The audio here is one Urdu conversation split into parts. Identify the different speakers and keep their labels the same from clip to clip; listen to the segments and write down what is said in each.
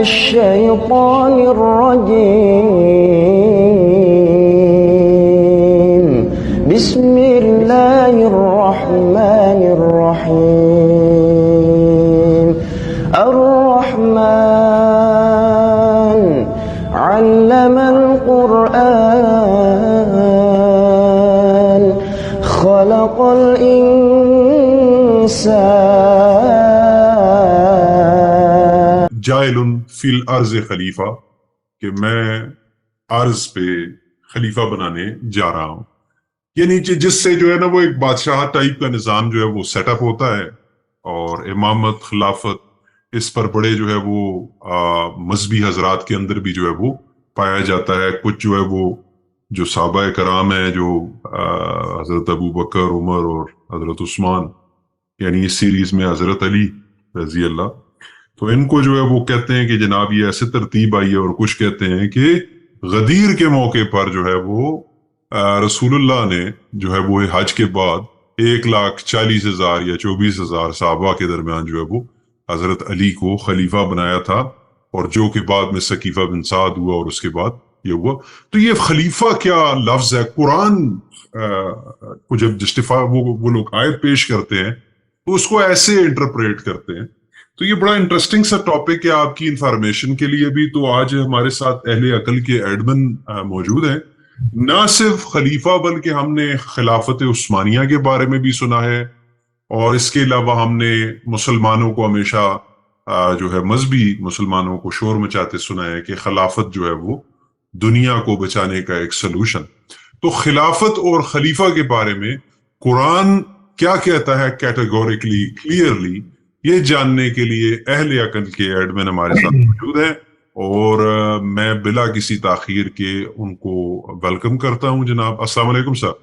Speaker 1: الشيطان الرجيم بسم الله الرحمن الرحيم الرحمن علم القرآن خلق الإنسان
Speaker 2: جائل فی الارض خلیفہ کہ میں عرض پہ خلیفہ بنانے جا رہا ہوں، یعنی جس سے جو ہے نا وہ ایک بادشاہ ٹائپ کا نظام جو ہے وہ سیٹ اپ ہوتا ہے، اور امامت خلافت اس پر بڑے جو ہے وہ مذہبی حضرات کے اندر بھی جو ہے وہ پایا جاتا ہے۔ کچھ جو ہے وہ جو صحابہ کرام ہیں، جو حضرت ابو بکر، عمر اور حضرت عثمان، یعنی اس سیریز میں حضرت علی رضی اللہ، تو ان کو جو ہے وہ کہتے ہیں کہ جناب یہ ایسے ترتیب آئی ہے، اور کچھ کہتے ہیں کہ غدیر کے موقع پر جو ہے وہ رسول اللہ نے جو ہے وہ حج کے بعد 1,40,000 یا 24,000 صحابہ کے درمیان جو ہے وہ حضرت علی کو خلیفہ بنایا تھا، اور جو کہ بعد میں سقیفہ بن سعد ہوا، اور اس کے بعد یہ ہوا۔ تو یہ خلیفہ کیا لفظ ہے، قرآن کو جب جسٹیفائی وہ لوگ آیت پیش کرتے ہیں تو اس کو ایسے انٹرپریٹ کرتے ہیں۔ تو یہ بڑا انٹرسٹنگ سا ٹاپک ہے آپ کی انفارمیشن کے لیے بھی۔ تو آج ہمارے ساتھ اہل عقل کے ایڈمن موجود ہیں۔ نہ صرف خلیفہ بلکہ ہم نے خلافت عثمانیہ کے بارے میں بھی سنا ہے، اور اس کے علاوہ ہم نے مسلمانوں کو ہمیشہ جو ہے مذہبی مسلمانوں کو شور مچاتے سنا ہے کہ خلافت جو ہے وہ دنیا کو بچانے کا ایک سلوشن۔ تو خلافت اور خلیفہ کے بارے میں قرآن کیا کہتا ہے کیٹیگوریکلی، کلیئرلی، یہ جاننے کے لیے اہل عقل کے ایڈمن ہمارے ساتھ موجود ہیں، اور میں بلا کسی تاخیر کے ان کو ویلکم کرتا ہوں۔ جناب السلام علیکم سر۔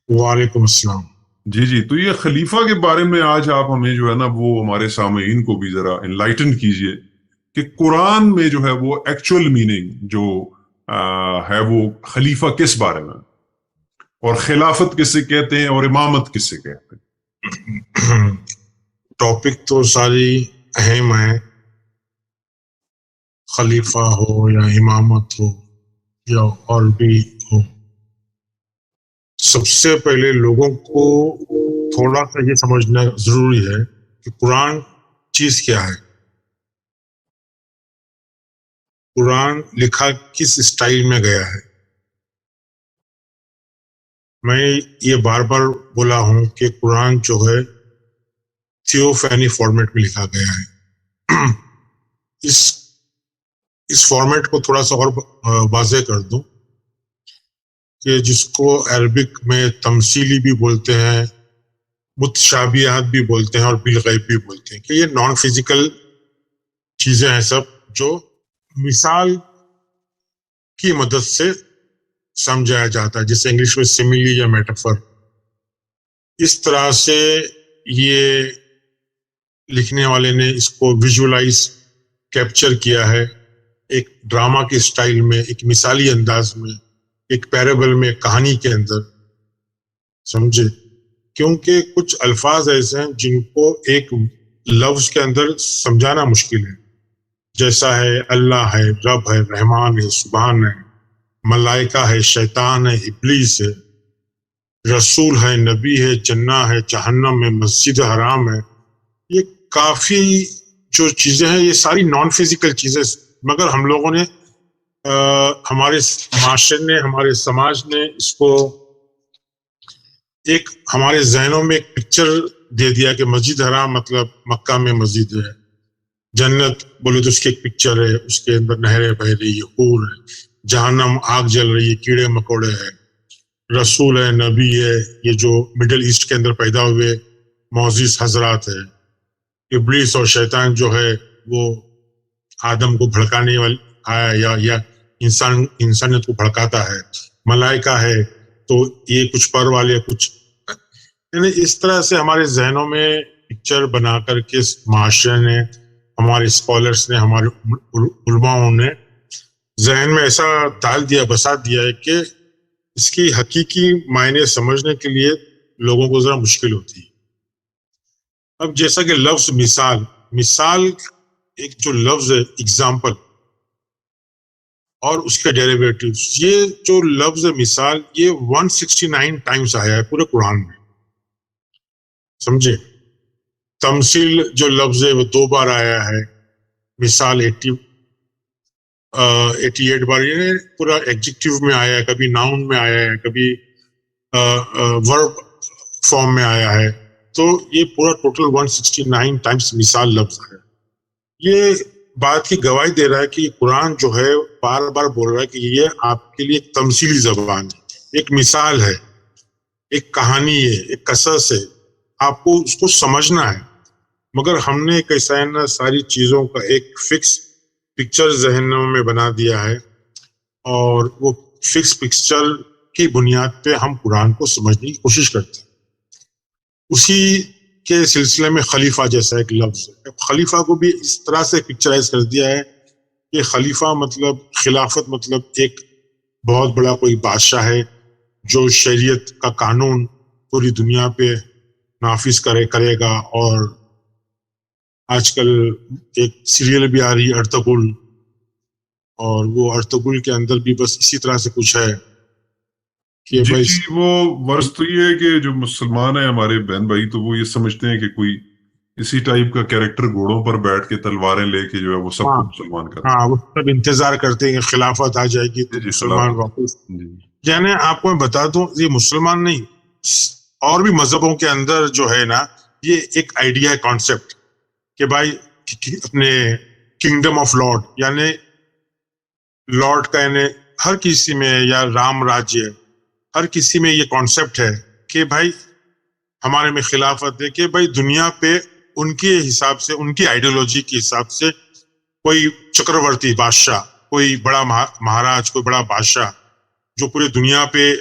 Speaker 3: وعلیکم السلام۔
Speaker 2: جی تو یہ خلیفہ کے بارے میں آج آپ ہمیں جو ہے نا وہ ہمارے سامعین کو بھی ذرا انلائٹن کیجئے کہ قرآن میں جو ہے وہ ایکچوئل میننگ جو ہے وہ خلیفہ کس بارے میں، اور خلافت کسے کہتے ہیں، اور امامت کسے کہتے ہیں؟
Speaker 3: ٹاپک تو ساری اہم ہے، خلیفہ ہو یا امامت ہو یا اور بھی ہو۔ سب سے پہلے لوگوں کو تھوڑا سا یہ سمجھنا ضروری ہے کہ قرآن چیز کیا ہے، قرآن لکھا کس اسٹائل میں گیا ہے۔ میں یہ بار بار بولا ہوں کہ قرآن جو ہے تھیوفینی فارمیٹ میں لکھا گیا ہے۔ اس فارمیٹ کو تھوڑا سا اور واضح کر دوں کہ جس کو عربک میں تمثیلی بھی بولتے ہیں، متشابہات بھی بولتے ہیں، اور بالغیب بھی بولتے ہیں، کہ یہ نان فزیکل چیزیں ہیں سب، جو مثال کی مدد سے سمجھایا جاتا ہے، جیسے انگلش میں سیملی یا میٹافر۔ اس طرح سے یہ لکھنے والے نے اس کو ویژولائز کیپچر کیا ہے ایک ڈرامہ کے سٹائل میں، ایک مثالی انداز میں، ایک پیرابل میں، کہانی کے اندر، سمجھے؟ کیونکہ کچھ الفاظ ایسے ہیں جن کو ایک لفظ کے اندر سمجھانا مشکل ہے، جیسا ہے اللہ ہے، رب ہے، رحمان ہے، سبحان ہے، ملائکہ ہے، شیطان ہے، ابلیس ہے، رسول ہے، نبی ہے، جنہ ہے، جہنم ہے، مسجد حرام ہے۔ یہ کافی جو چیزیں ہیں یہ ساری نان فزیکل چیزیں، مگر ہم لوگوں نے ہمارے معاشرے نے، ہمارے سماج نے اس کو ایک ہمارے ذہنوں میں ایک پکچر دے دیا کہ مسجد حرام مطلب مکہ میں مسجد ہے، جنت بولے تو اس کی ایک پکچر ہے، اس کے اندر نہریں بہ رہی ہے، حور ہے، جہنم آگ جل رہی ہے، کیڑے مکوڑے ہیں، رسول ہے، نبی ہے، یہ جو مڈل ایسٹ کے اندر پیدا ہوئے معزز حضرات ہے، ابلیس اور شیطان جو ہے وہ آدم کو بھڑکانے والا یا انسانیت کو بھڑکاتا ہے، ملائکہ ہے تو یہ کچھ پر والے کچھ، یعنی اس طرح سے ہمارے ذہنوں میں پکچر بنا کر کے معاشرے نے، ہمارے اسکالرس نے، ہمارے علماءوں نے ذہن میں ایسا ڈال دیا، بسا دیا ہے کہ اس کی حقیقی معنی سمجھنے کے لیے لوگوں کو ذرا مشکل ہوتی ہے۔ اب جیسا کہ لفظ مثال ایک جو لفظ ہے اگزامپل اور اس کے ڈیریویٹیوز، یہ جو لفظ مثال یہ 169 ٹائمز آیا ہے پورے قرآن میں، سمجھے؟ تمثیل جو لفظ ہے وہ 2 بار آیا ہے، مثال 88 بار، یہ پورا ایڈجیکٹیو میں آیا ہے، کبھی ناؤن میں آیا ہے، کبھی ورب فارم میں آیا ہے، تو یہ پورا ٹوٹل 169 ٹائمز مثال لفظ ہے. یہ بات کی گواہی دے رہا ہے کہ قرآن جو ہے بار بار بول رہا ہے کہ یہ آپ کے لیے ایک تمثیلی زبان ہے، ایک مثال ہے، ایک کہانی ہے، ایک قصص ہے، آپ کو اس کو سمجھنا ہے. مگر ہم نے کیسا ہے نا ساری چیزوں کا ایک فکس پکچر ذہنوں میں بنا دیا ہے، اور وہ فکس پکچر کی بنیاد پہ ہم قرآن کو سمجھنے کی کوشش کرتے ہیں. اسی کے سلسلے میں خلیفہ جیسا ایک لفظ ہے، خلیفہ کو بھی اس طرح سے پکچرائز کر دیا ہے کہ خلیفہ مطلب خلافت مطلب ایک بہت بڑا کوئی بادشاہ ہے جو شریعت کا قانون پوری دنیا پہ نافذ کرے گا. اور آج کل ایک سیریل بھی آ رہی ہے ارطغرل، اور وہ ارطغرل کے اندر بھی بس اسی طرح سے کچھ ہے کہ
Speaker 2: جی
Speaker 3: بھائی
Speaker 2: جی وہ ورث تو یہ ہے کہ جو مسلمان ہیں ہمارے بہن بھائی تو وہ یہ سمجھتے ہیں کہ کوئی اسی ٹائپ کا کیریکٹر گھوڑوں پر بیٹھ کے تلواریں لے کے جو ہے وہ سب کو مسلمان کر
Speaker 3: ہاں وہ سب انتظار کرتے ہیں کہ خلافت آ جائے گی تو
Speaker 2: جی
Speaker 3: مسلمان
Speaker 2: خلافت.
Speaker 3: واپس.
Speaker 2: جی
Speaker 3: یعنی آپ کو میں بتا دوں یہ مسلمان نہیں، اور بھی مذہبوں کے اندر جو ہے نا یہ ایک آئیڈیا ہے، کانسیپٹ کہ بھائی اپنے کنگڈم آف لارڈ، یعنی لارڈ کا یعنی ہر کسی میں، یا رام راجیہ، ہر کسی میں یہ کانسیپٹ ہے کہ بھائی ہمارے میں خلافت ہے کہ بھائی دنیا پہ ان کے حساب سے، ان کی آئیڈیالوجی کے حساب سے کوئی چکرورتی بادشاہ، کوئی بڑا مہاراج، کوئی بڑا بادشاہ جو پورے دنیا پہ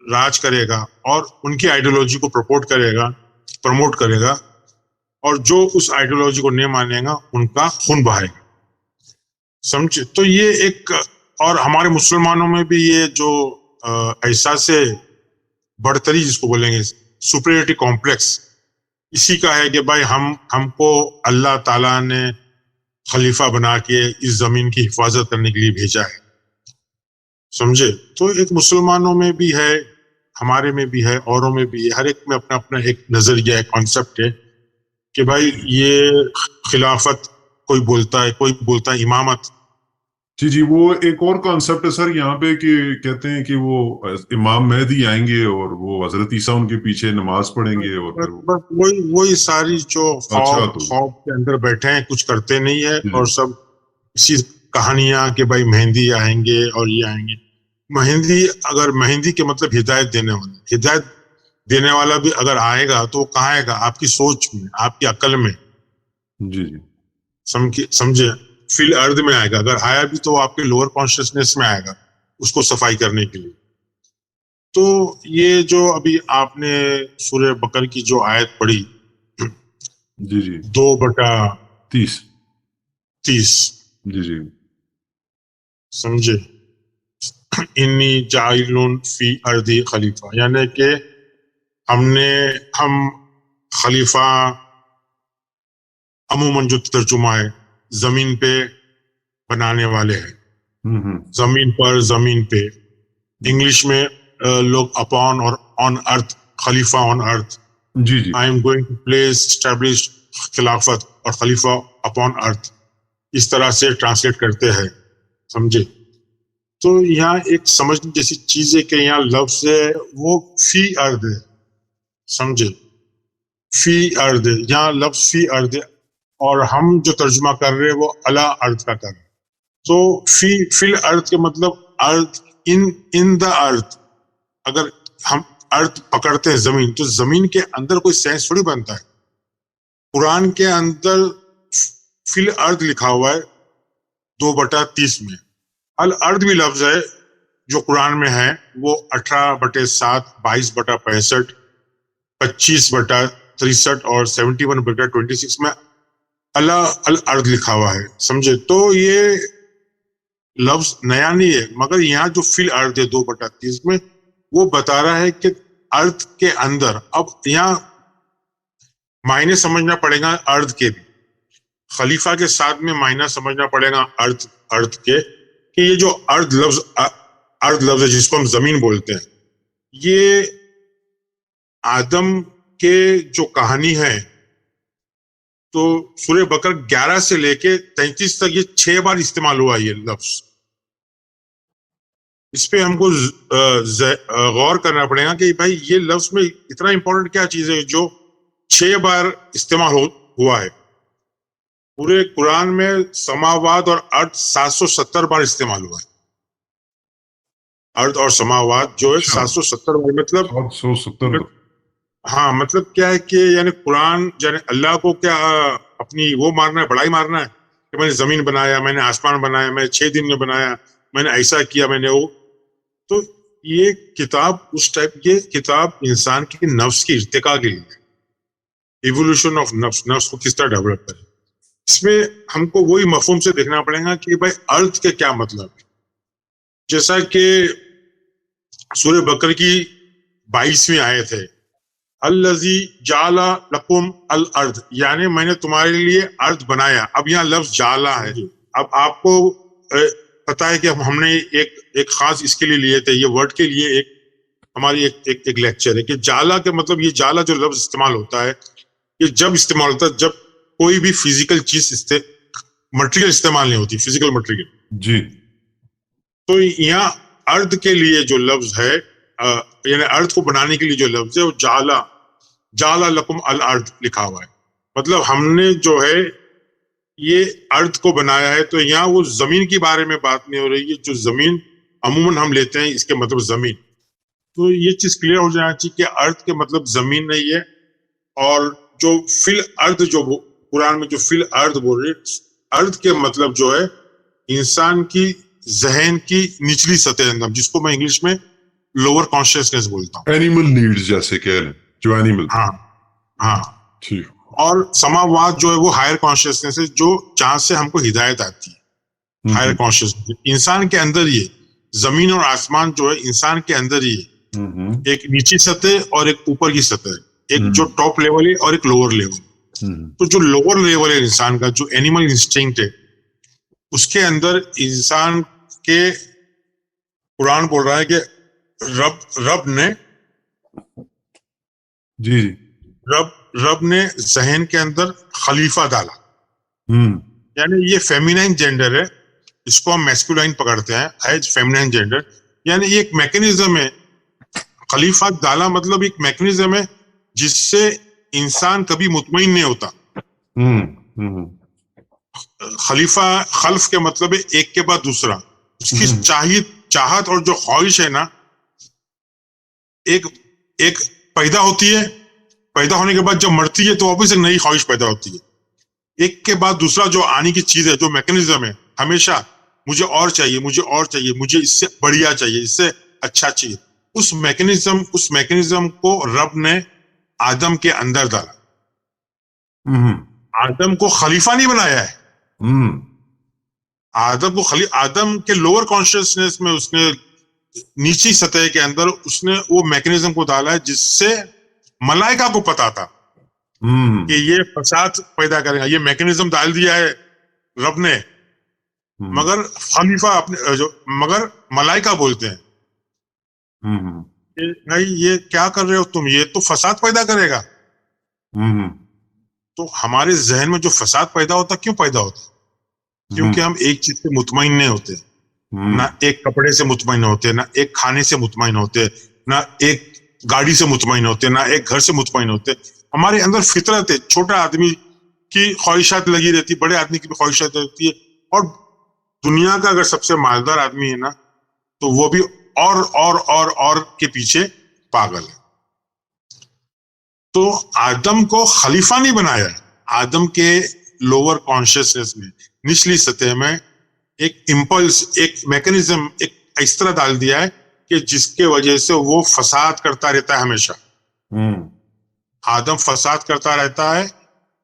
Speaker 3: راج کرے گا اور ان کی آئیڈیالوجی کو پروموٹ کرے گا، اور جو اس آئیڈیالوجی کو نہیں مانے گا ان کا خون بہائے گا. سمجھے؟ تو یہ ایک، اور ہمارے مسلمانوں میں بھی یہ جو احساس برتری جس کو بولیں گے، سپریورٹی کمپلیکس، اسی کا ہے کہ بھائی ہم کو اللہ تعالیٰ نے خلیفہ بنا کے اس زمین کی حفاظت کرنے کے لیے بھیجا ہے. سمجھے؟ تو ایک مسلمانوں میں بھی ہے، ہمارے میں بھی ہے، اوروں میں بھی ہے، ہر ایک میں اپنا اپنا ایک نظریہ ہے، کانسیپٹ ہے کہ بھائی یہ خلافت کوئی بولتا ہے، کوئی بولتا ہے امامت.
Speaker 2: جی جی وہ ایک اور کانسیپٹ ہے سر یہاں پہ کہ کہتے ہیں کہ وہ امام مہدی آئیں گے اور وہ حضرت عیسیٰ ان کے پیچھے نماز پڑھیں گے، اور پھر
Speaker 3: بس وہی ساری جو
Speaker 2: اچھا تو
Speaker 3: خواب کے اندر بیٹھے ہیں، کچھ کرتے نہیں ہے،
Speaker 2: جی
Speaker 3: اور سب اسی کہانیاں کہ بھائی مہندی آئیں گے اور یہ آئیں گے. مہندی کے مطلب ہدایت دینے والا، ہدایت دینے والا بھی اگر آئے گا تو وہ کہاں آئے گا؟ آپ کی سوچ میں، آپ کی عقل میں،
Speaker 2: جی جی
Speaker 3: سمجھے؟ فی الارض میں آئے گا، اگر آیا بھی تو آپ کے لوور کانشیسنیس میں آئے گا اس کو صفائی کرنے کے لیے. تو یہ جو ابھی آپ نے سورہ بقرہ کی جو آیت پڑھی
Speaker 2: جی جی
Speaker 3: 2/30،
Speaker 2: 30 جی جی
Speaker 3: سمجھے؟ انی جاعل فی ارضی خلیفہ، یعنی کہ ہم خلیفہ عموماً جو ترجمہ ہے زمین پہ بنانے والے ہیں، زمین پہ. انگلش میں لوگ اپون اور آن ارتھ، خلیفہ آن ارتھ،
Speaker 2: جی جی
Speaker 3: I am going to place establish خلافت اور خلیفہ اپون ارتھ، اس طرح سے ٹرانسلیٹ کرتے ہیں. سمجھے؟ تو یہاں ایک سمجھنے جیسی چیز ہے کہ یہاں لفظ ہے وہ فی ارض ہے. سمجھے؟ فی ارض، یہاں لفظ فی ارض، اور ہم جو ترجمہ کر رہے ہیں وہ علی ارض کا کر رہے ہیں. تو فی الارض کے مطلب ارض، ان دا ارتھ. اگر ہم ارتھ پکڑتے ہیں زمین، تو زمین کے اندر کوئی سینس تھوڑی بنتا ہے. قرآن کے اندر فی الارض لکھا ہوا ہے 2/30 میں. الارض بھی لفظ ہے جو قرآن میں ہے، وہ 18/7، 22/65، 25/63 اور 71/26 میں الارض لکھا ہوا ہے. سمجھے؟ تو یہ لفظ نیا نہیں ہے، مگر یہاں جو فی الارض ہے 2/30 میں، وہ بتا رہا ہے کہ ارض کے اندر. اب یہاں معنی سمجھنا پڑے گا ارض کے بھی. خلیفہ کے ساتھ میں معنی سمجھنا پڑے گا ارتھ کے، کہ یہ جو ارض لفظ ہے جس کو ہم زمین بولتے ہیں، یہ آدم کے جو کہانی ہے تو سورہ بقرہ 11 سے لے کے 33 تک یہ 6 بار استعمال ہوا یہ لفظ. اس پہ ہم کو غور کرنا پڑے گا کہ بھائی یہ لفظ میں اتنا امپورٹنٹ کیا چیز ہے جو 6 بار استعمال ہوا ہے. پورے قرآن میں سماوات اور ارض 770 بار استعمال ہوا ہے. ارض اور سماوات جو ہے 770 بار، مطلب
Speaker 2: 770.
Speaker 3: ہاں مطلب کیا ہے کہ یعنی قرآن یعنی اللہ کو کیا اپنی وہ مارنا ہے، بڑائی مارنا ہے کہ میں نے زمین بنایا، میں نے آسمان بنایا، میں نے 6 دن میں بنایا، میں نے ایسا کیا، میں نے وہ. تو یہ کتاب اس ٹائپ، یہ کتاب انسان کی نفس کی ارتقاء کے لیے، ایوولوشن آف نفس کو کس طرح ڈیولپ کرے. اس میں ہم کو وہی مفہوم سے دیکھنا پڑے گا کہ بھائی ارتھ کے کیا مطلب ہے. جیسا کہ سورہ بقرہ کی 22ویں آیت ہے، الذی جعل لکم الارض، یعنی میں نے تمہارے لیے ارض بنایا. اب یہاں لفظ جعلا ہے. اب آپ کو پتا ہے کہ ہم نے ایک خاص اس کے لیے لیے تھے، یہ ورڈ کے لیے ہماری ایک لیکچر ہے کہ جعلا کے مطلب، یہ جعلا جو لفظ استعمال ہوتا ہے یہ جب استعمال ہوتا ہے جب کوئی بھی فزیکل چیز مٹیریل استعمال نہیں ہوتی، فزیکل مٹیریل.
Speaker 2: جی.
Speaker 3: تو یہاں ارض کے لیے جو لفظ ہے، یعنی ارض کو بنانے کے لیے جو لفظ ہے وہ جعل لکم الارض لکھا ہوا ہے. مطلب ہم نے جو ہے یہ ارض کو بنایا ہے. تو یہاں وہ زمین کے بارے میں بات نہیں ہو رہی ہے. جو زمین عموماً ہم لیتے ہیں اس کے مطلب زمین. تو یہ چیز کلیئر ہو جانا چاہیے کہ ارض کے مطلب زمین نہیں ہے. اور جو فی الارض جو قرآن میں جو فی الارض بول رہے، ارض کے مطلب جو ہے انسان کی ذہن کی نچلی سطح اندر، جس کو میں انگلش میں لوور کانشیسنیس بولتا ہوں.
Speaker 2: اینیمل نیڈز جیسے کہہ لیں، جو اینیمل.
Speaker 3: ہاں.
Speaker 2: ٹھیک.
Speaker 3: اور سماوات جو ہے وہ ہائر کانشیسنیس ہے، جو جہاں سے ہم کو ہدایت آتی ہے. ہائر کانشیسنیس انسان کے اندر ہی ہے. زمین اور آسمان جو ہے انسان کے اندر ہی ہے. ایک نیچی سطح اور ایک اوپر کی سطح ہے. ایک جو ٹاپ لیول ہے اور ایک لوور لیول. تو جو لوور لیول ہے انسان کا، جو اینیمل انسٹنکٹ ہے، اس کے اندر انسان کے قرآن بول رہا ہے کہ رب نے
Speaker 2: جی
Speaker 3: رب نے ذہن کے اندر خلیفہ ڈالا. یعنی یہ فیمینائن جینڈر ہے، اس کو ہم میسکولائن پکڑتے ہیں ایز فیمینائن جینڈر. یعنی یہ ایک میکنزم ہے. خلیفہ ڈالا مطلب ایک میکنزم ہے جس سے انسان کبھی مطمئن نہیں ہوتا. خلیفہ خلف کے مطلب ہے ایک کے بعد دوسرا. اس کی چاہت اور جو خواہش ہے نا، ایک پیدا ہوتی ہے، پیدا ہونے کے بعد جب مرتی ہے تو واپس ایک نئی خواہش پیدا ہوتی ہے. ایک کے بعد دوسرا جو آنے کی چیز ہے، جو میکنزم ہے، ہمیشہ مجھے اور چاہیے، مجھے اور چاہیے، مجھے اس سے بڑھیا چاہیے، اس سے اچھا چاہیے. اس میکنزم کو رب نے آدم کے اندر ڈالا. آدم کو خلیفہ نہیں بنایا ہے. آدم کے لوور کانشیسنیس میں اس نے نیچی سطح کے اندر اس نے وہ میکنزم کو ڈالا ہے جس سے ملائکہ کو پتا تھا کہ یہ فساد پیدا کرے گا. یہ میکنزم ڈال دیا ہے رب نے، مگر خلیفہ مگر ملائکہ بولتے ہیں کہ نہیں، یہ کیا کر رہے ہو تم، یہ تو فساد پیدا کرے گا. تو ہمارے ذہن میں جو فساد پیدا ہوتا، کیوں پیدا ہوتا؟ کیونکہ ہم ایک چیز سے مطمئن نہیں ہوتے. نہ ایک کپڑے سے مطمئن ہوتے، نہ ایک کھانے سے مطمئن ہوتے، نہ ایک گاڑی سے مطمئن ہوتے، نہ ایک گھر سے مطمئن ہوتے. ہمارے اندر فطرت ہے. چھوٹا آدمی کی خواہشات لگی رہتی، بڑے آدمی کی بھی خواہشات رہتی ہے. اور دنیا کا اگر سب سے مالدار آدمی ہے نا، تو وہ بھی اور کے پیچھے پاگل ہے. تو آدم کو خلیفہ نہیں بنایا. آدم کے لوور کانشیسنیس میں، نچلی سطح میں ایک امپلس، ایک میکنزم ایک اس طرح ڈال دیا ہے کہ جس کے وجہ سے وہ فساد کرتا رہتا ہے ہمیشہ. آدم فساد کرتا رہتا ہے.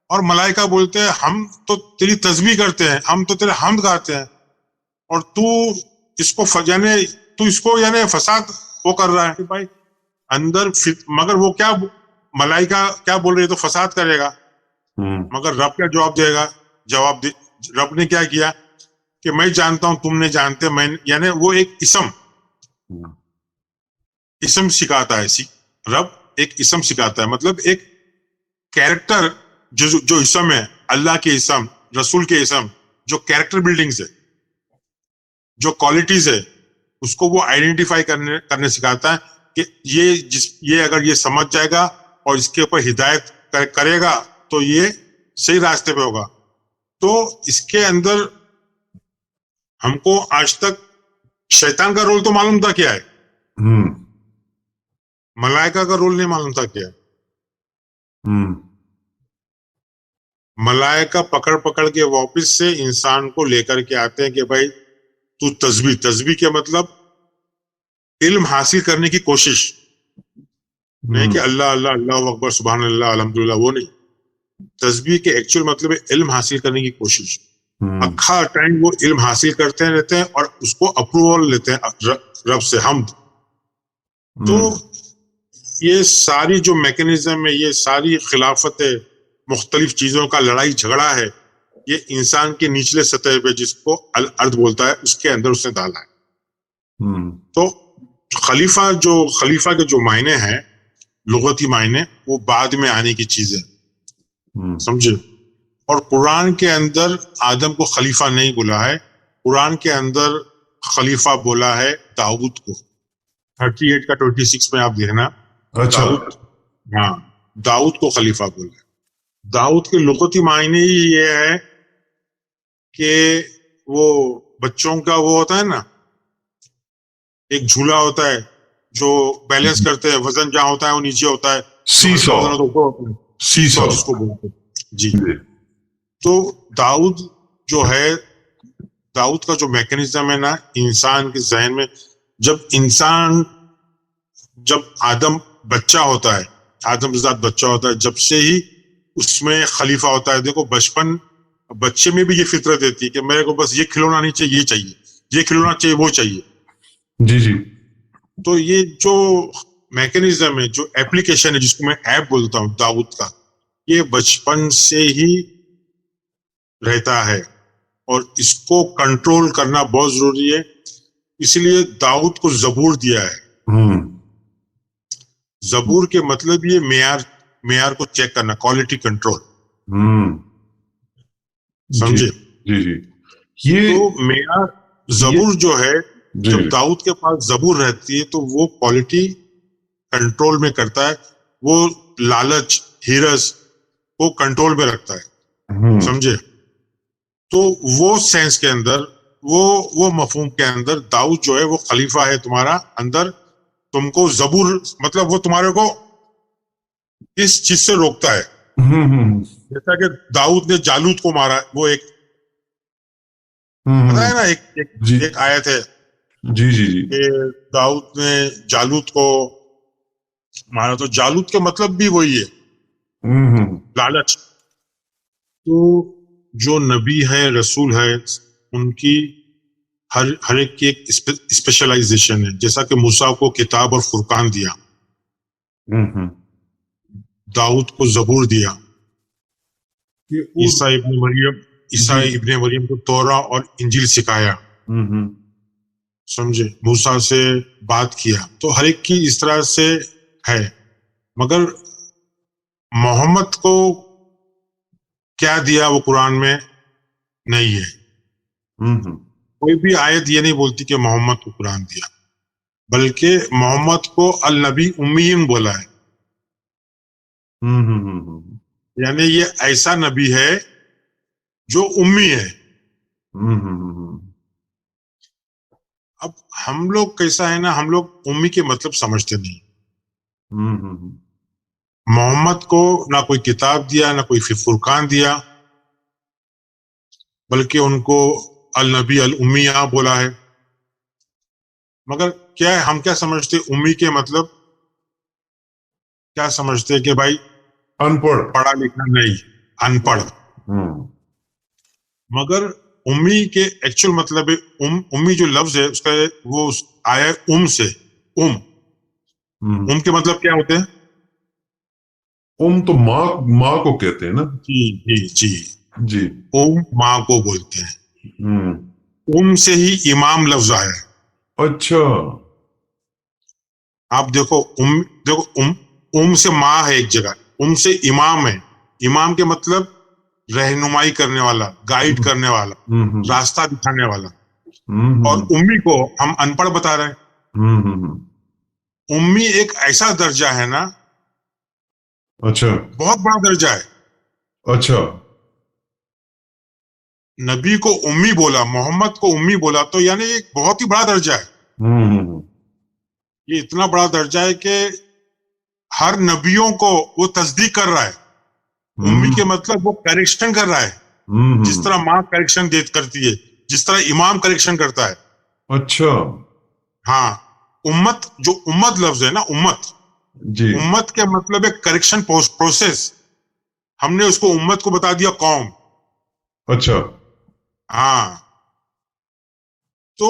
Speaker 3: اور ملائکہ بولتے ہیں ہم تو تیری تسبیح کرتے ہیں، ہم تو تیرے حمد گاتے ہیں، اور تو اس کو یعنی فساد وہ کر رہا ہے بھائی اندر. مگر وہ کیا ملائکہ کیا بول رہے تو فساد کرے گا. مگر رب کیا جواب دے گا؟ جواب دے. رب نے کیا کیا کہ میں جانتا ہوں تم نہیں جانتے, میں یعنی وہ ایک اسم سکھاتا ہے. رب ایک اسم سکھاتا ہے, مطلب ایک کیریکٹر جو اسم ہے, اللہ کے اسم, رسول کے اسم, جو کیریکٹر بلڈنگز ہے, جو کوالٹیز ہے, اس کو وہ آئیڈینٹیفائی کرنے سکھاتا ہے کہ یہ اگر یہ سمجھ جائے گا اور اس کے اوپر ہدایت کرے گا تو یہ صحیح راستے پہ ہوگا. تو اس کے اندر ہم کو آج تک شیطان کا رول تو معلوم تھا کیا ہے, ملائکہ کا رول نہیں معلوم تھا کیا ہے. ملائکہ پکڑ کے واپس سے انسان کو لے کر کے آتے ہیں کہ بھائی تو تسبیح کے مطلب علم حاصل کرنے کی کوشش نہیں کہ اللہ اللہ اللہ اکبر سبحان اللہ الحمدللہ, وہ نہیں. تسبیح کے ایکچوئل مطلب ہے علم حاصل کرنے کی کوشش. اکھا ٹائم وہ علم حاصل کرتے رہتے ہیں اور اس کو اپروول لیتے ہیں رب سے, حمد. تو یہ ساری جو میکینزم ہے, یہ ساری خلافت ہے, مختلف چیزوں کا لڑائی جھگڑا ہے, یہ انسان کے نچلے سطح پہ جس کو الارض بولتا ہے اس کے اندر اس نے ڈالا ہے. تو خلیفہ کے جو معنی ہیں, لغتی معنی, وہ بعد میں آنے کی چیزیں, سمجھے. اور قرآن کے اندر آدم کو خلیفہ نہیں بولا ہے, قرآن کے اندر خلیفہ بولا ہے داؤد کو. 38 کا 26 میں آپ دیکھنا.
Speaker 2: اچھا,
Speaker 3: ہاں, داؤد کو خلیفہ بولا ہے. داؤد کے لغتی معنی ہی یہ ہے کہ وہ بچوں کا وہ ہوتا ہے نا, ایک جھولا ہوتا ہے جو بیلنس کرتے ہیں, وزن جہاں ہوتا ہے وہ نیچے ہوتا ہے,
Speaker 2: سی سو
Speaker 3: جس کو بولتے ہیں. جی. تو داؤد جو ہے, داؤد کا جو میکینزم ہے نا انسان کے ذہن میں, جب آدم بچہ ہوتا ہے, آدم ذات بچہ ہوتا ہے, جب سے ہی اس میں خلیفہ ہوتا ہے. دیکھو بچے میں بھی یہ فطرت دیتی ہے کہ میرے کو بس یہ کھلونا نہیں چاہیے, یہ چاہیے, یہ کھلونا چاہیے, وہ چاہیے.
Speaker 2: جی جی.
Speaker 3: تو یہ جو میکینزم ہے, جو ایپلیکیشن ہے, جس کو میں ایپ بولتا ہوں داؤد کا, یہ بچپن سے ہی رہتا ہے اور اس کو کنٹرول کرنا بہت ضروری ہے. اس لیے داؤد کو زبور دیا ہے. زبور کے مطلب یہ معیار کو چیک کرنا, کوالٹی کنٹرول, سمجھے.
Speaker 2: جی جی. یہ
Speaker 3: تو معیار زبور جو ہے, جب داؤد کے پاس زبور رہتی ہے تو وہ کوالٹی کنٹرول میں کرتا ہے, وہ لالچ ہیرس کو کنٹرول میں رکھتا ہے, سمجھے. تو وہ سینس کے اندر, وہ مفہوم کے اندر داؤد جو ہے وہ خلیفہ ہے تمہارا اندر. تم کو زبور مطلب وہ تمہارے کو اس چیز سے روکتا ہے. جیسا کہ داؤد نے جالوت کو مارا, وہ ایک پتا ہے نا, ایک آیت ہے
Speaker 2: جی جی جی
Speaker 3: کہ داؤد نے جالوت کو مارا. تو جالوت کے مطلب بھی وہی ہے, لالچ. تو جو نبی ہے, رسول ہے, ان کی ہر ایک کی ایک اسپیشلائزیشن ہے. جیسا کہ موسیٰ کو کتاب اور فرقان دیا, داؤد کو زبور دیا, عیسیٰ ابن مریم کو توراہ اور انجیل سکھایا, سمجھے, موسیٰ سے بات کیا. تو ہر ایک کی اس طرح سے ہے. مگر محمد کو کیا دیا وہ قرآن میں نہیں ہے. کوئی بھی آیت یہ نہیں بولتی کہ محمد کو قرآن دیا, بلکہ محمد کو النبی امیین بولا ہے. یعنی یہ ایسا نبی ہے جو امی ہے. اب ہم لوگ کیسا ہے نا, ہم لوگ امی کے مطلب سمجھتے نہیں. محمد کو نہ کوئی کتاب دیا, نہ کوئی فرقان دیا, بلکہ ان کو النبی الامیہ بولا ہے. مگر کیا ہے, ہم کیا سمجھتے امی کے مطلب, کیا سمجھتے کہ بھائی
Speaker 2: ان پڑھ,
Speaker 3: پڑھا لکھا نہیں, ان پڑھ. مگر امی کے ایکچوئل مطلب امی جو لفظ ہے اس کا وہ آیا سے. ام کے مطلب کیا ہوتے ہیں؟
Speaker 2: تو ماں کو کہتے ہیں نا.
Speaker 3: جی جی جی.
Speaker 2: جی
Speaker 3: ماں کو بولتے ہیں.
Speaker 2: ہوں
Speaker 3: سے ہی امام لفظ آیا ہے.
Speaker 2: اچھا
Speaker 3: آپ دیکھو سے ماں ہے ایک جگہ, سے امام ہے. امام کے مطلب رہنمائی کرنے والا, گائیڈ کرنے والا, راستہ دکھانے والا. اور امی کو ہم ان پڑھ بتا رہے ہیں. امی ایک ایسا درجہ ہے نا,
Speaker 2: اچھا
Speaker 3: بہت بڑا درجہ ہے.
Speaker 2: اچھا
Speaker 3: نبی کو امی بولا, محمد کو امی بولا, تو یعنی ایک بہت ہی بڑا درجہ ہے. یہ اتنا بڑا درجہ ہے کہ ہر نبیوں کو وہ تصدیق کر رہا ہے. امی کے مطلب وہ کریکشن کر رہا ہے, جس طرح ماں کریکشن کرتی ہے, جس طرح امام کریکشن کرتا ہے.
Speaker 2: اچھا
Speaker 3: ہاں, امت لفظ ہے نا,
Speaker 2: جی
Speaker 3: امت کے مطلب ہے کریکشن پروسیس. ہم نے اس کو امت کو بتا دیا قوم.
Speaker 2: اچھا
Speaker 3: ہاں, تو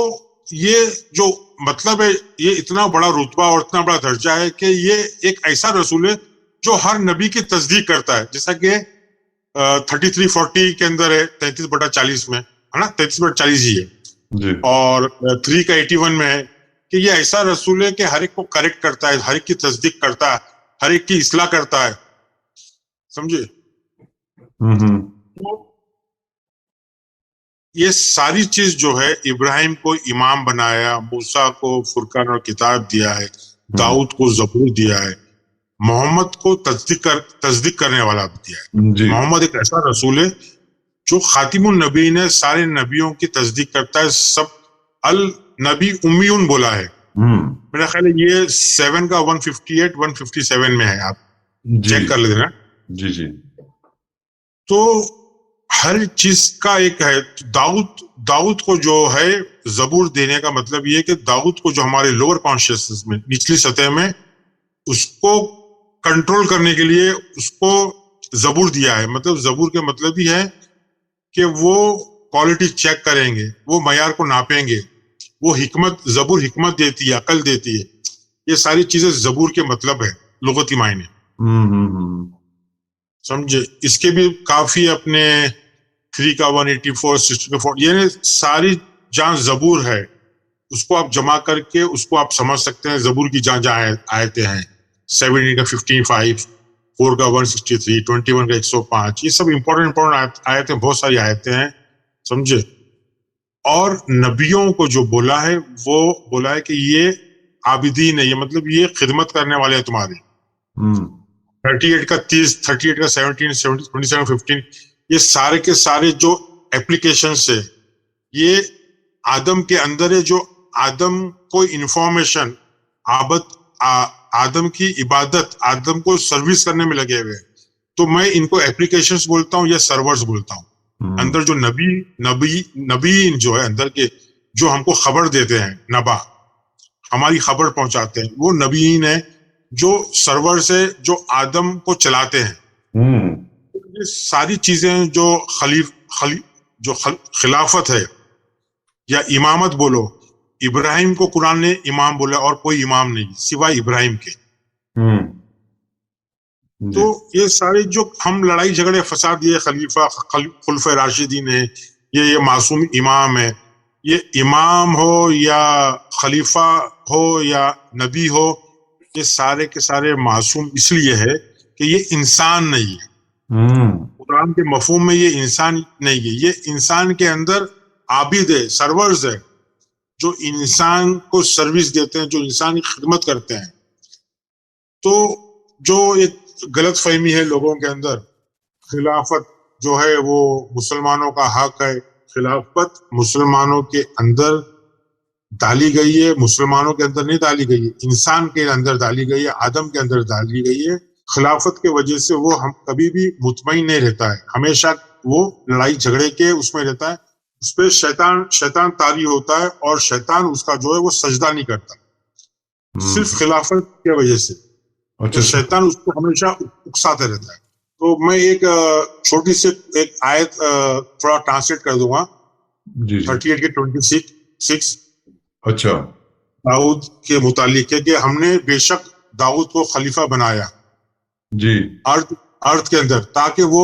Speaker 3: یہ جو مطلب ہے, یہ اتنا بڑا رتبہ اور اتنا بڑا درجہ ہے کہ یہ ایک ایسا رسول ہے جو ہر نبی کی تصدیق کرتا ہے. جیسا کہ 3340 کے اندر ہے, 33/40 میں ہے نا, 33/40 ہی ہے.
Speaker 2: جی
Speaker 3: اور 3 کا 81 میں ہے کہ یہ ایسا رسول ہے کہ ہر ایک کو کریکٹ کرتا ہے, ہر ایک کی تصدیق کرتا ہے, ہر ایک کی اصلاح کرتا ہے. سمجھے؟ یہ ساری چیز جو ہے, ابراہیم کو امام بنایا, موسیٰ کو فرقان اور کتاب دیا ہے, داؤد کو زبور دیا ہے, محمد کو تصدیق کرنے والا دیا ہے.
Speaker 2: جی
Speaker 3: محمد ایک ایسا رسول ہے جو خاتم النبی نے سارے نبیوں کی تصدیق کرتا ہے. سب النبی امیون بولا ہے. میرا خیال ہے یہ 7 کا 158 157 میں ہے, آپ چیک کر لینا.
Speaker 2: جی جی
Speaker 3: تو ہر چیز کا ایک ہے. داؤد کو جو ہے زبور دینے کا مطلب یہ ہے کہ داؤد کو جو ہمارے لوور کانشیسنس میں, نچلی سطح میں, اس کو کنٹرول کرنے کے لیے اس کو زبور دیا ہے. مطلب زبور کے مطلب ہی ہے کہ وہ کوالٹی چیک کریں گے, وہ معیار کو ناپیں گے, وہ زبور حکمت دیتی ہے, عقل دیتی ہے. یہ ساری چیزیں زبور کے مطلب ہے لغتی معنی. سمجھے؟ اس کے بھی کافی اپنے 3 کا 184 60 کا 40, یعنی ساری جہاں زبور ہے اس کو آپ جمع کر کے اس کو آپ سمجھ سکتے ہیں. زبور کی جہاں جہاں آیتیں ہیں, 17 کا 15:5, 4 کا 163, 21 کا 105, یہ سب امپورٹنٹ آیتیں, بہت ساری آیتیں ہیں. سمجھے؟ اور نبیوں کو جو بولا ہے وہ بولا ہے کہ یہ عابدین ہے, یہ مطلب یہ خدمت کرنے والے ہیں تمہارے. 38 کا 30, 38 کا 17, 27, 15, یہ سارے کے سارے جو اپلیکیشنز ہے یہ آدم کے اندر ہے. جو آدم کو انفارمیشن, آدم کی عبادت, آدم کو سروس کرنے میں لگے ہوئے. تو میں ان کو اپلیکیشنز بولتا ہوں یا سرورز بولتا ہوں. اندر جو نبی جو ہے اندر کے, جو ہم کو خبر دیتے ہیں, نبا ہماری خبر پہنچاتے ہیں, وہ نبیین ہیں. جو سرور سے جو آدم کو چلاتے ہیں. یہ ساری چیزیں جو خلافت ہے یا امامت بولو, ابراہیم کو قرآن نے امام بولا, اور کوئی امام نہیں سوائے ابراہیم کے. تو یہ سارے جو ہم لڑائی جھگڑے فساد, یہ خلیفہ خلفۂ راشدین ہے, یہ معصوم امام ہے. یہ امام ہو یا خلیفہ ہو یا نبی ہو, یہ سارے کے سارے معصوم اس لیے ہے کہ یہ انسان نہیں ہے. قرآن کے مفہوم میں یہ انسان نہیں ہے. یہ انسان کے اندر عابد ہے, سرورز ہے, جو انسان کو سروس دیتے ہیں, جو انسان کی خدمت کرتے ہیں. تو جو ایک غلط فہمی ہے لوگوں کے اندر, خلافت جو ہے وہ مسلمانوں کا حق ہے. خلافت مسلمانوں کے اندر ڈالی گئی ہے, مسلمانوں کے اندر نہیں ڈالی گئی ہے, انسان کے اندر ڈالی گئی ہے, آدم کے اندر ڈالی گئی ہے. خلافت کے وجہ سے وہ ہم کبھی بھی مطمئن نہیں رہتا ہے, ہمیشہ وہ لڑائی جھگڑے کے اس میں رہتا ہے. اس پہ شیطان طاری ہوتا ہے, اور شیطان اس کا جو ہے وہ سجدہ نہیں کرتا, صرف خلافت کی وجہ سے. تو شیطان اس کو ہمیشہ اکساتے رہتا ہے. تو میں ایک چھوٹی سی ایک آیت تھوڑا ٹرانسلیٹ کر دوں گا, 38 کے 26.
Speaker 2: اچھا,
Speaker 3: داؤد کے متعلق ہے کہ ہم نے بے شک داؤد کو خلیفہ بنایا
Speaker 2: جی
Speaker 3: ارض کے اندر, تاکہ وہ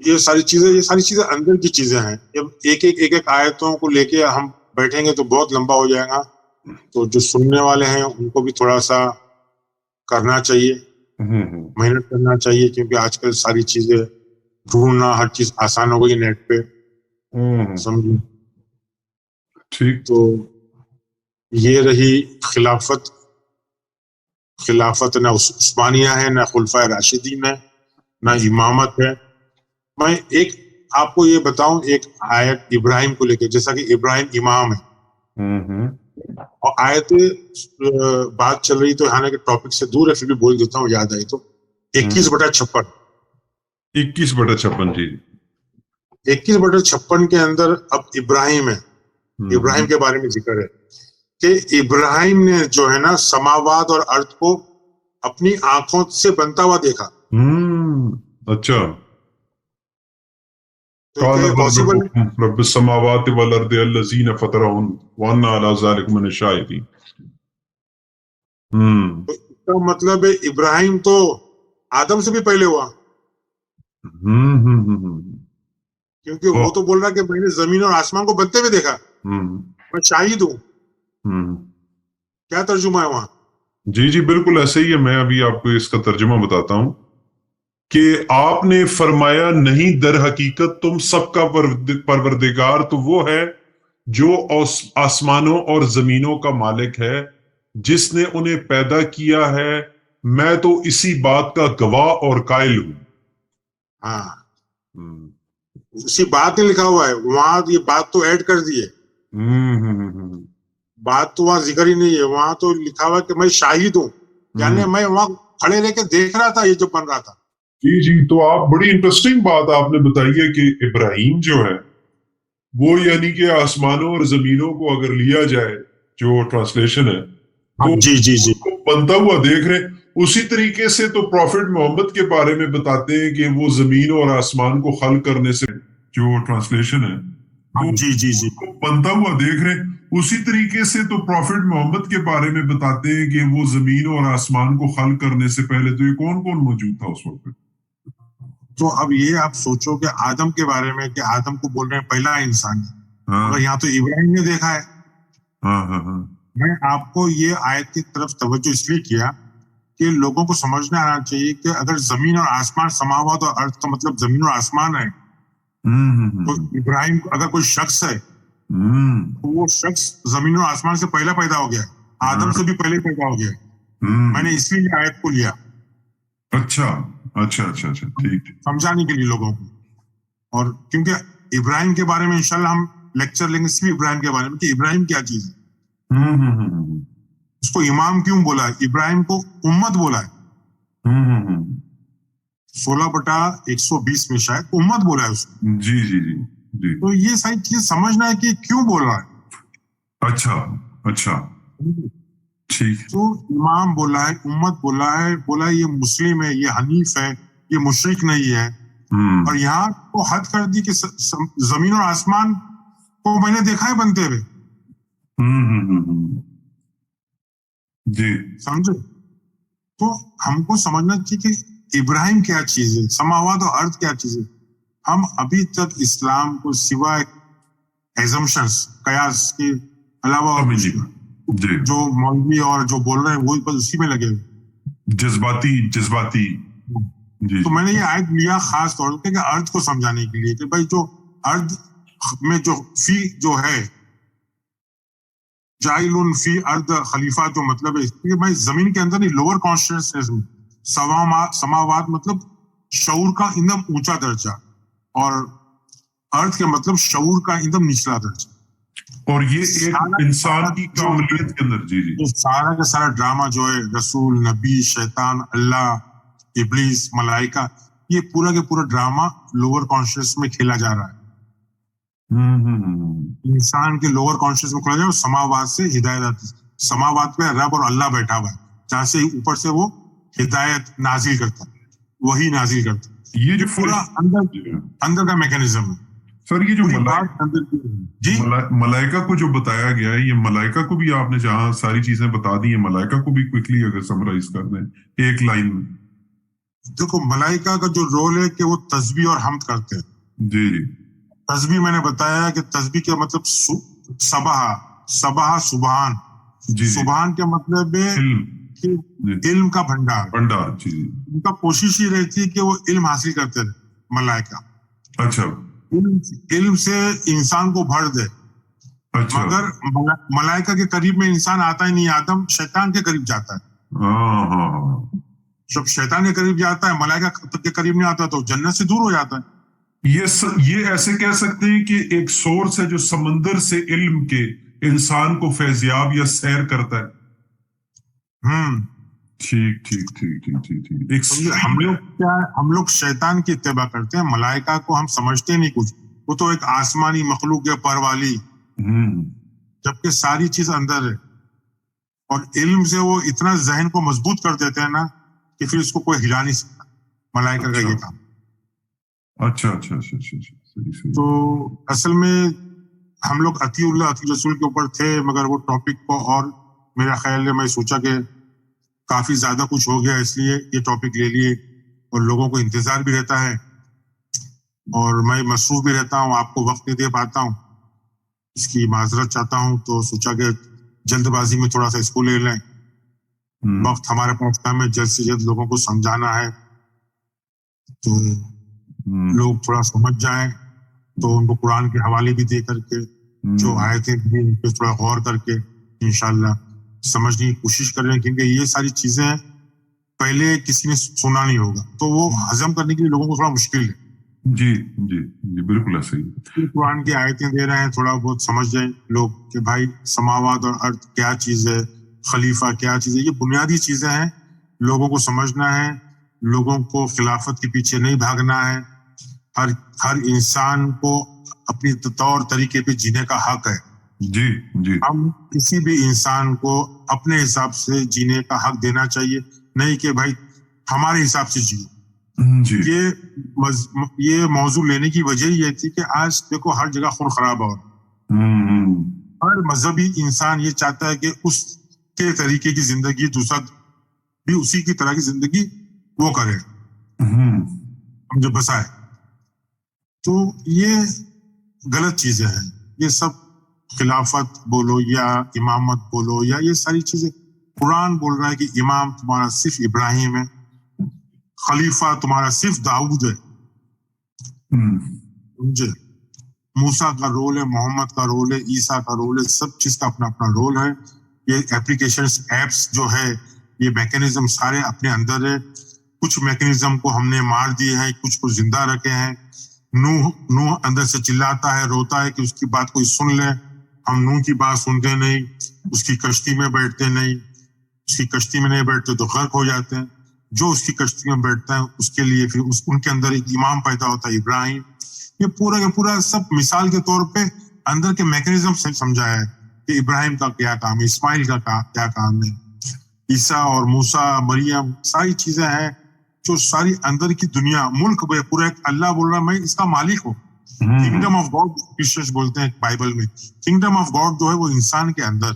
Speaker 3: یہ ساری چیزیں اندر کی چیزیں ہیں. جب ایک آیتوں کو لے کے ہم بیٹھیں گے تو بہت لمبا ہو جائے گا. تو جو سننے والے ہیں ان کو بھی تھوڑا سا کرنا چاہیے, محنت کرنا چاہیے, کیونکہ آج کل ساری چیزیں ڈھونڈنا ہر چیز آسان ہو گئی نیٹ پہ, سمجھیں.
Speaker 2: ٹھیک.
Speaker 3: تو یہ رہی خلافت نہ عثمانیہ ہے, نہ خلفائے راشدین ہے, نہ امامت ہے. میں ایک آپ کو یہ بتاؤں ایک آیت ابراہیم کو لے کے, جیسا کہ ابراہیم امام ہے, اور آیت بات چل رہی تو حالانکہ ٹاپک سے دور ہے پھر بھی بول دیتا ہوں یاد آئی تو. 21/56
Speaker 2: 21/56 جی.
Speaker 3: 21/56 کے اندر اب ابراہیم ہے, ابراہیم کے بارے میں ذکر ہے کہ ابراہیم نے جو ہے نا سماوات اور ارض کو اپنی آنکھوں سے بنتا ہوا دیکھا.
Speaker 2: اچھا.
Speaker 3: پاسبل
Speaker 2: رب السماوات والارض الذین فطرہن وانا علی ذلک من الشاہدین.
Speaker 3: اس کا مطلب ہے ابراہیم تو آدم سے بھی پہلے ہوا, کیونکہ وہ تو بول رہا کہ میں نے زمین اور آسمان کو بنتے ہوئے دیکھا, میں شاہد ہوں. کیا ترجمہ ہے وہاں؟
Speaker 2: جی جی بالکل ایسے ہی ہے. میں ابھی آپ کو اس کا ترجمہ بتاتا ہوں کہ آپ نے فرمایا نہیں در حقیقت تم سب کا پروردگار تو وہ ہے جو آسمانوں اور زمینوں کا مالک ہے, جس نے انہیں پیدا کیا ہے. میں تو اسی بات کا گواہ اور قائل ہوں.
Speaker 3: ہاں اسی بات میں لکھا ہوا ہے, وہاں یہ بات تو ایڈ کر دی ہے. بات تو وہاں ذکر ہی نہیں ہے, وہاں تو لکھا ہوا ہے کہ میں شاہد ہوں, یعنی میں وہاں کھڑے رہ کے دیکھ رہا تھا یہ جو بن رہا تھا.
Speaker 2: جی جی. تو آپ بڑی انٹرسٹنگ بات آپ نے بتائی ہے کہ ابراہیم جو ہے وہ یعنی کہ آسمانوں اور زمینوں کو اگر لیا جائے جو ٹرانسلیشن ہے
Speaker 3: جی جی جی
Speaker 2: بنتا ہوا دیکھ رہے. اسی طریقے سے تو پروفٹ محمد کے بارے میں بتاتے ہیں کہ وہ زمین اور آسمان کو خلق کرنے سے جو ٹرانسلیشن ہے
Speaker 3: جی جی جی
Speaker 2: بنتا ہوا دیکھ رہے. اسی طریقے سے تو پروفٹ محمد کے بارے میں بتاتے ہیں کہ وہ زمین اور آسمان کو خلق کرنے سے پہلے تو یہ کون کون موجود تھا اس وقت.
Speaker 3: تو اب یہ آپ سوچو کہ آدم کے بارے میں کہ آدم کو بول رہے ہیں پہلا انسان, اور یہاں تو ابراہیم نے دیکھا ہے. میں آپ کو یہ آیت کی طرف توجہ اس لیے کیا کہ لوگوں کو سمجھنا آنا چاہیے کہ اگر زمین اور آسمان سماوات اور ارض کا مطلب زمین اور آسمان ہے, تو ابراہیم اگر کوئی شخص ہے تو وہ شخص زمین اور آسمان سے پہلا پیدا ہو گیا, آدم سے بھی پہلے پیدا ہو گیا. میں نے اس لیے آیت کو لیا.
Speaker 2: اچھا اچھا اچھا اچھا ٹھیک.
Speaker 3: سمجھانے کے لیے لوگوں کو, اور کیونکہ ابراہیم کے بارے میں انشاءاللہ ہم لیکچر لیں گے صرف ابراہیم کے بارے میں کہ ابراہیم کیا چیز ہے, اس کو امام کیوں بولا ہے, ابراہیم کو امت بولا ہے. 16/120 میں شاید امت بولا ہے اس کو.
Speaker 2: جی جی جی جی.
Speaker 3: تو یہ ساری چیز سمجھنا ہے کہ کیوں بول رہا ہے.
Speaker 2: اچھا اچھا ٹھیک.
Speaker 3: تو امام بولا ہے, امت بولا ہے, بولا یہ مسلم ہے, یہ حنیف ہے, یہ مشرک نہیں ہے. اور یہاں کو حد کر دی کہ زمین اور آسمان کو میں نے دیکھا ہے بنتے ہوئے.
Speaker 2: جی
Speaker 3: سمجھے. تو ہم کو سمجھنا چاہیے کہ ابراہیم کیا چیز ہے, سماوات اور ارض کیا چیز ہے. ہم ابھی تک اسلام کو سوائے ایزمپشنز قیاس کے علاوہ جو مولوی اور جو بول رہے ہیں وہ بس اسی میں لگے ہوئے,
Speaker 2: جذباتی.
Speaker 3: تو میں نے یہ آیت لیا خاص طور پہ کہ ارض کو سمجھانے کے لیے کہ بھائی جو ارض میں جو فی جو ہے جائل فی ارض خلیفہ, جو مطلب ہے کہ بھائی زمین کے اندر نہیں, لوور کانشیسنس میں سماوات مطلب شعور کا ایک دم اونچا درجہ, اور ارض کے مطلب شعور کا ایک دم نچلا درجہ.
Speaker 2: اور یہ ایک انسان کی کاملیت کے اندر جی
Speaker 3: سارا کا سارا ڈرامہ جو ہے رسول, نبی, شیطان, اللہ, ابلیس, ملائکہ, یہ پورا کے پورا ڈرامہ لوور کانشیس میں کھیلا جا رہا ہے. انسان کے لوور کانشیس میں کھیلا جا رہا ہے. سماوات سے ہدایت آتی ہے, سماوات پہ رب اور اللہ بیٹھا ہوا ہے, جہاں سے اوپر سے وہ ہدایت نازل کرتا ہے, وہی نازل کرتا ہے.
Speaker 2: یہ جو
Speaker 3: پورا اندر کا میکینزم ہے.
Speaker 2: سر یہ جو
Speaker 3: ملائکہ
Speaker 2: کو جو بتایا گیا ہے, یہ ملائکہ کو بھی آپ نے جہاں ساری چیزیں بتا دی ہیں, ملائکہ کو بھی کوئکلی اگر سمرائز کر دیں ایک لائن میں.
Speaker 3: دیکھو ملائکہ کا جو رول ہے کہ وہ تسبیح اور حمد کرتے ہیں.
Speaker 2: جی
Speaker 3: تسبیح میں نے بتایا کہ تسبیح کا مطلب سبح سبحان.
Speaker 2: جی
Speaker 3: سبحان کے مطلب ہے
Speaker 2: علم
Speaker 3: کہ علم کا بھنڈار.
Speaker 2: بھنڈار. جی
Speaker 3: ان کا کوشش ہی رہتی ہے کہ وہ علم حاصل کرتے رہے ملائکہ.
Speaker 2: اچھا
Speaker 3: علم سے انسان کو بھر دے.
Speaker 2: اچھا.
Speaker 3: مگر ملائکہ کے قریب میں انسان آتا ہی نہیں. آدم شیطان کے قریب جاتا ہے.
Speaker 2: ہاں ہاں ہاں.
Speaker 3: جب شیطان کے قریب جاتا ہے ملائکہ کے قریب نہیں آتا تو جنت سے دور ہو جاتا ہے.
Speaker 2: یہ ایسے کہہ سکتے ہیں کہ ایک سورس ہے جو سمندر سے علم کے انسان کو فیضیاب یا سیر کرتا ہے. ٹھیک ٹھیک ٹھیک ٹھیک ٹھیک ٹھیک.
Speaker 3: ہم لوگ شیطان کی اتباع کرتے ہیں. ملائکہ کو ہم سمجھتے نہیں کچھ. وہ تو ایک آسمانی مخلوق ہے پر والی, جبکہ ساری چیز اندر ہے. اور علم سے وہ اتنا ذہن کو مضبوط کر دیتے ہیں نا کہ پھر اس کو کوئی ہلا نہیں سکتا. ملائکہ کا یہ کام.
Speaker 2: اچھا اچھا اچھا اچھا صحیح.
Speaker 3: تو اصل میں ہم لوگ عطی اللہ عطی رسول کے اوپر تھے, مگر وہ ٹاپک کو اور میرا خیال ہے میں سوچا کہ کافی زیادہ کچھ ہو گیا, اس لیے یہ ٹاپک لے لیے. اور لوگوں کو انتظار بھی رہتا ہے اور میں مصروف بھی رہتا ہوں, آپ کو وقت نہیں دے پاتا ہوں, اس کی معذرت چاہتا ہوں. تو سوچا کہ جلد بازی میں تھوڑا سا اس کو لے لیں. وقت ہمارے پاس کم ہے, جلد سے جلد لوگوں کو سمجھانا ہے تو لوگ تھوڑا سمجھ جائیں. تو ان کو قرآن کے حوالے بھی دے کر کے جو آیتیں بھی ان پہ تھوڑا غور کر کے انشاءاللہ سمجھنے کی کوشش کر رہے ہیں, کیونکہ یہ ساری چیزیں پہلے کسی نے سنا نہیں ہوگا تو وہ ہضم کرنے کے لیے لوگوں کو تھوڑا مشکل ہے.
Speaker 2: جی جی جی بالکل صحیح.
Speaker 3: قرآن کی آیتیں دے رہے ہیں, تھوڑا بہت سمجھ جائیں لوگ کہ بھائی سماوات اور ارض کیا چیز ہے, خلیفہ کیا چیز ہے. یہ بنیادی چیزیں ہیں, لوگوں کو سمجھنا ہے. لوگوں کو خلافت کے پیچھے نہیں بھاگنا ہے. ہر انسان کو اپنی طور طریقے پہ جینے کا حق ہے.
Speaker 2: جی جی.
Speaker 3: ہم کسی بھی انسان کو اپنے حساب سے جینے کا حق دینا چاہیے, نہیں کہ بھائی ہمارے حساب سے جیو.
Speaker 2: جی
Speaker 3: یہ موضوع لینے کی وجہ یہ تھی کہ آج دیکھو ہر جگہ خون خراب ہو. ہر مذہبی انسان یہ چاہتا ہے کہ اس کے طریقے کی زندگی دوسرا بھی اسی کی طرح کی زندگی وہ کرے, ہم جو بسائے. تو یہ غلط چیزیں ہیں. یہ سب خلافت بولو یا امامت بولو یا یہ ساری چیزیں, قرآن بول رہا ہے کہ امام تمہارا صرف ابراہیم ہے, خلیفہ تمہارا صرف داؤد ہے. سمجھے, موسیٰ کا رول ہے, محمد کا رول ہے, عیسیٰ کا رول ہے, سب چیز کا اپنا اپنا رول ہے. یہ اپلیکیشنز ایپس جو ہے یہ میکینزم سارے اپنے اندر ہے. کچھ میکینزم کو ہم نے مار دیے ہیں, کچھ کو زندہ رکھے ہیں. نوح اندر سے چلاتا ہے, روتا ہے کہ اس کی بات کوئی سن لے. ہم نوح کی بات سنتے نہیں, اس کی کشتی میں بیٹھتے نہیں. اس کی کشتی میں نہیں بیٹھتے تو غرق ہو جاتے ہیں. جو اس کی کشتی میں بیٹھتا ہے اس کے لیے پھر ان کے اندر ایک امام پیدا ہوتا ہے, ابراہیم. یہ پورا کا پورا سب مثال کے طور پہ اندر کے میکینزم سے سمجھایا ہے کہ ابراہیم کا کیا کام ہے, اسماعیل کا کیا کام ہے, عیسیٰ اور موسیٰ, مریم, ساری چیزیں ہیں جو ساری اندر کی دنیا ملک پورا ایک اللہ بول رہا ہے میں اس کا مالک ہوں. کنگڈم آف گاڈ کرسچنز بولتے ہیں بائبل میں, کنگڈم آف گاڈ جو ہے وہ انسان کے اندر.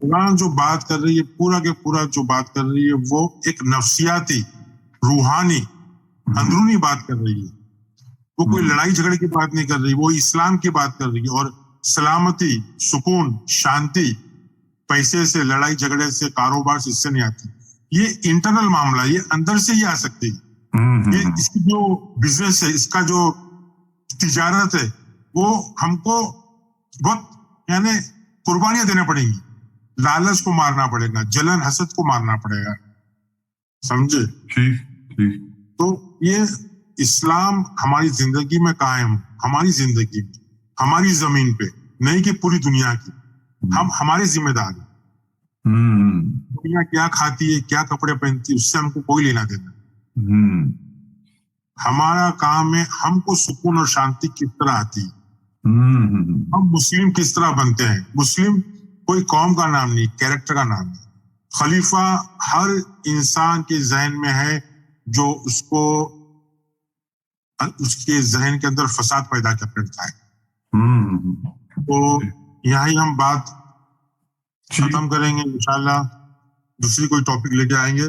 Speaker 3: قرآن جو بات کر رہی ہے پورا کے پورا جو بات کر رہی ہے وہ ایک نفسیاتی, روحانی, اندرونی بات کر رہی ہے. وہ کوئی لڑائی جھگڑے کی بات نہیں کر رہی, وہ اسلام کی بات کر رہی ہے. اور سلامتی, سکون, شانتی پیسے سے, لڑائی جھگڑے سے, کاروبار سے اس سے نہیں آتی. یہ انٹرنل معاملہ, یہ اندر سے ہی آ سکتی ہے. یہ اس کی جو بزنس ہے, اس کا جو تجارت ہے, وہ ہم کو بہت یعنی قربانیاں دینا پڑیں گی. لالچ کو مارنا پڑے گا, جلن حسد کو مارنا پڑے گا. سمجھے؟ تو یہ اسلام ہماری زندگی میں قائم, ہماری زندگی میں, ہماری زمین پہ, نہیں کہ پوری دنیا کی. ہم ہمارے ذمہ دار ہیں. دنیا کیا کھاتی ہے, کیا کپڑے پہنتی ہے, اس سے ہم کو کوئی لینا دینا. ہمارا کام ہے ہم کو سکون اور شانتی کس طرح آتی ہے, ہم مسلم کس طرح بنتے ہیں. مسلم کوئی قوم کا نام نہیں, کیریکٹر کا نام ہے. خلیفہ ہر انسان کے ذہن میں ہے جو اس کو اس کے ذہن کے اندر فساد پیدا کرتا ہے. تو یہاں ہی ہم بات ختم کریں گے انشاءاللہ. دوسری کوئی ٹاپک لے کے آئیں گے.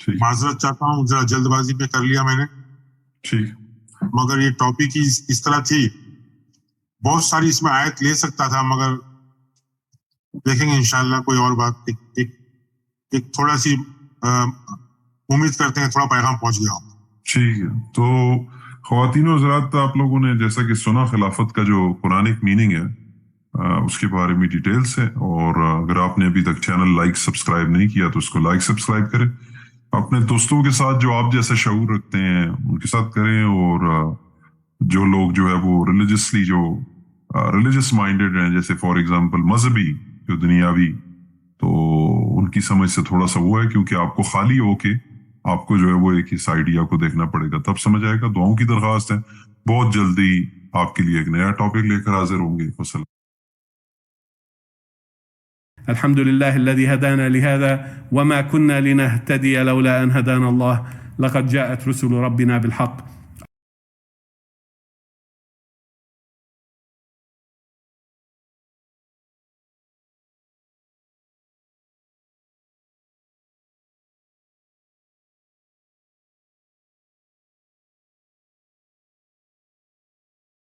Speaker 2: ٹھیک
Speaker 3: معذرت چاہتا ہوں ذرا جلد بازی میں کر لیا میں نے،
Speaker 2: ٹھیک
Speaker 3: مگر یہ ٹاپک ہی اس طرح تھی، بہت ساری اس میں آیت لے سکتا تھا، مگر دیکھیں گے انشاءاللہ کوئی اور بات، ایک تھوڑا سی امید کرتے ہیں تھوڑا پیغام پہنچ گیا ہوں۔
Speaker 2: ٹھیک ہے، تو خواتین و حضرات آپ لوگوں نے جیسا کہ سنا خلافت کا جو قرآنک میننگ ہے اس کے بارے میں ڈیٹیلز ہے، اور اگر آپ نے ابھی تک چینل لائک سبسکرائب نہیں کیا تو اس کو لائک سبسکرائب کریں، اپنے دوستوں کے ساتھ جو آپ جیسا شعور رکھتے ہیں ان کے ساتھ کریں، اور جو لوگ جو ہے وہ ریلیجسلی جو ریلیجس مائنڈیڈ ہیں، جیسے فار ایگزامپل مذہبی جو دنیاوی، تو ان کی سمجھ سے تھوڑا سا وہ ہے، کیونکہ آپ کو خالی ہو کے آپ کو جو ہے وہ ایک اس آئیڈیا کو دیکھنا پڑے گا، تب سمجھ آئے گا۔ دعاؤں کی درخواست ہے، بہت جلدی آپ کے لیے ایک نیا ٹاپک لے کر حاضر ہوں گے۔ وسلام۔
Speaker 4: الحمد لله الذي هدانا لهذا وما كنا لنهتدي لولا أن هدانا الله لقد جاءت رسل ربنا بالحق